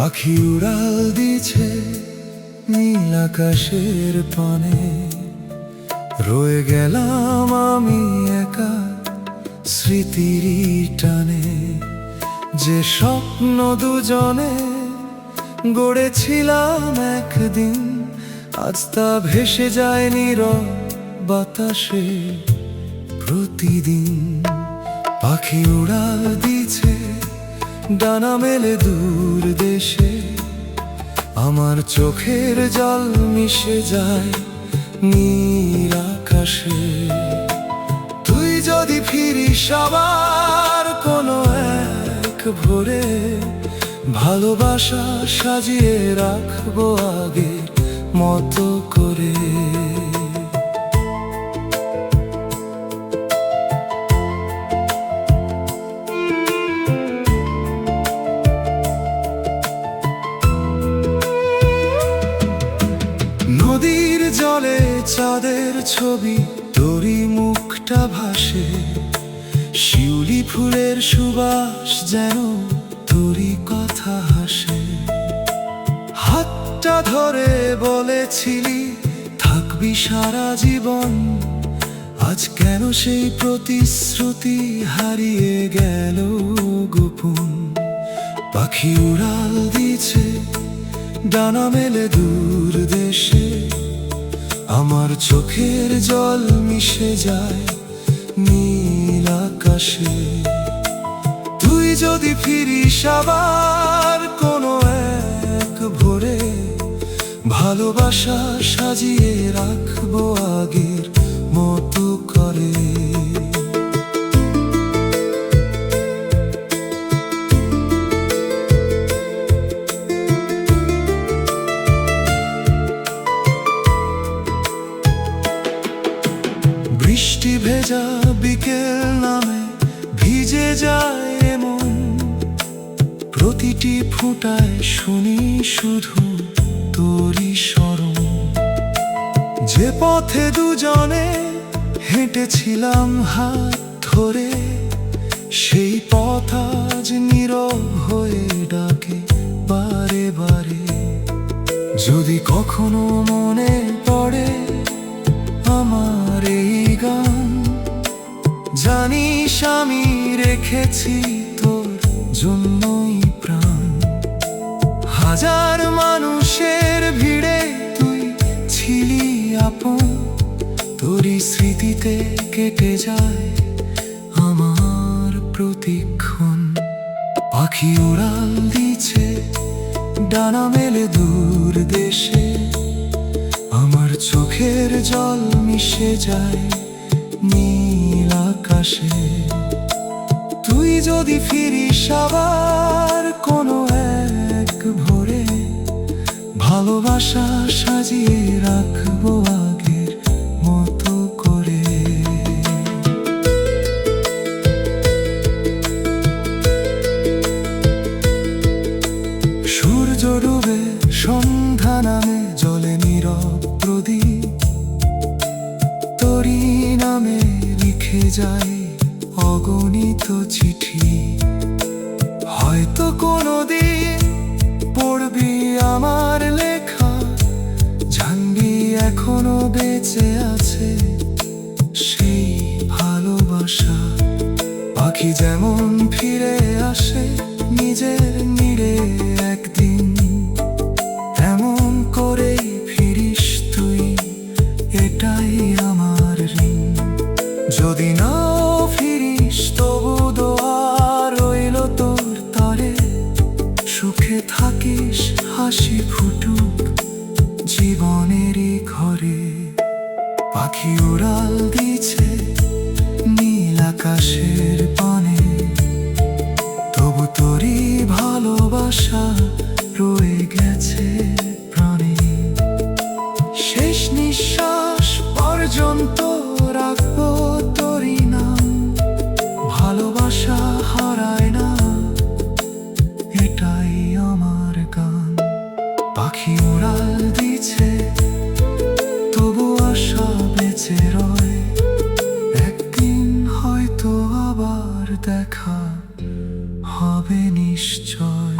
পাখি উড়াল দিছে নীল আকাশের পানে, রয়ে গেলাম আমি একা স্মৃতির টানে। যে স্বপ্ন দুজনে গড়েছিলাম একদিন, আজ তা ভেসে যায় নীরব বাতাসে প্রতিদিন। পাখি উড়াল দিছে ডানা মেলে দূর দেশে, আমার চোখের জল মিশে যায় নীল আকাশে। তুই যদি ফিরিস আবার কোনো এক ভোরে, ভালোবাসা সাজিয়ে রাখবো আগের মতো করে। নদীর জলে চাঁদের ছবি তোরই মুখটা ভাসে, শিউলি ফুলের সুবাস যেন তোরই কথা হাসে। হাতটা ধরে বলেছিলি থাকবি সারা জীবন, আজ কেন সেই প্রতিশ্রুতি হারিয়ে গেল গোপন। পাখি উড়াল দিছে ডানা মেলে দূর দেশে, আমার চোখের জল মিশে যায় নীল আকাশে। তুই যদি ফিরিস আবার কোনো এক ভোরে, ভালোবাসা সাজিয়ে রাখবো আগের মতো করে। বৃষ্টি ভেজা বিকেল নামে ভিজে যায় মন, প্রতিটি ফোঁটায় শুনি শুধু তোরই স্মরণ। যে পথে দুজনে হেঁটেছিলাম হাত ধরে, সেই পথ আজ নীরব হয়ে ডাকে বারে বারে। যদি কখনো মনে পড়ে আমার এই গান, জানিস আমি রেখেছি তোর জন্যই প্রাণ। হাজার মানুষের ভিড়ে তুই ছিলি আপন, তোরই স্মৃতিতে কেটে যায় আমার প্রতিক্ষণ। পাখি উড়াল দিছে ডানা মেলে দূর দেশে, আমার চোখের জল মিশে যায় নীল আকাশে। তুই যদি ফিরিস আবার কোনো এক ভোরে, ভালোবাসা সাজিয়ে রাখবো আগের মতো করে। সূর্য ডুবে সন্ধ্যা নামে জলে নীরব প্রদীপ, তোরই নামে লিখে যায় অগণিত চিঠি। হয়তো কোনোদিন পড়বি আমার লেখা, জানবি এখনো বেঁচে আছে সেই ভালোবাসা। পাখি যেমন ফিরে আসে নিজের নীড়ে একদিন, এমন করেই ফিরিস তুই, এটাই আমার ঋণ। যদি নাও ফিরিস তবু দোয়া রইল তোর তরে, সুখে থাকিস হাসি ফুটুক জীবনেরই ঘরে। পাখি উড়াল দিছে নীল আকাশের পানে, তবু তোরই ভালোবাসা রয়ে গেছে প্রাণে। শেষ নিঃশ্বাস পর্যন্ত রাখবো তোরই নাম, ভালোবাসা হারায় না, এটাই আমার গান। পাখি উড়াল দিছে তবু আশা বেঁচে রয়, একদিন হয়তো আবার দেখা হবে নিশ্চয়।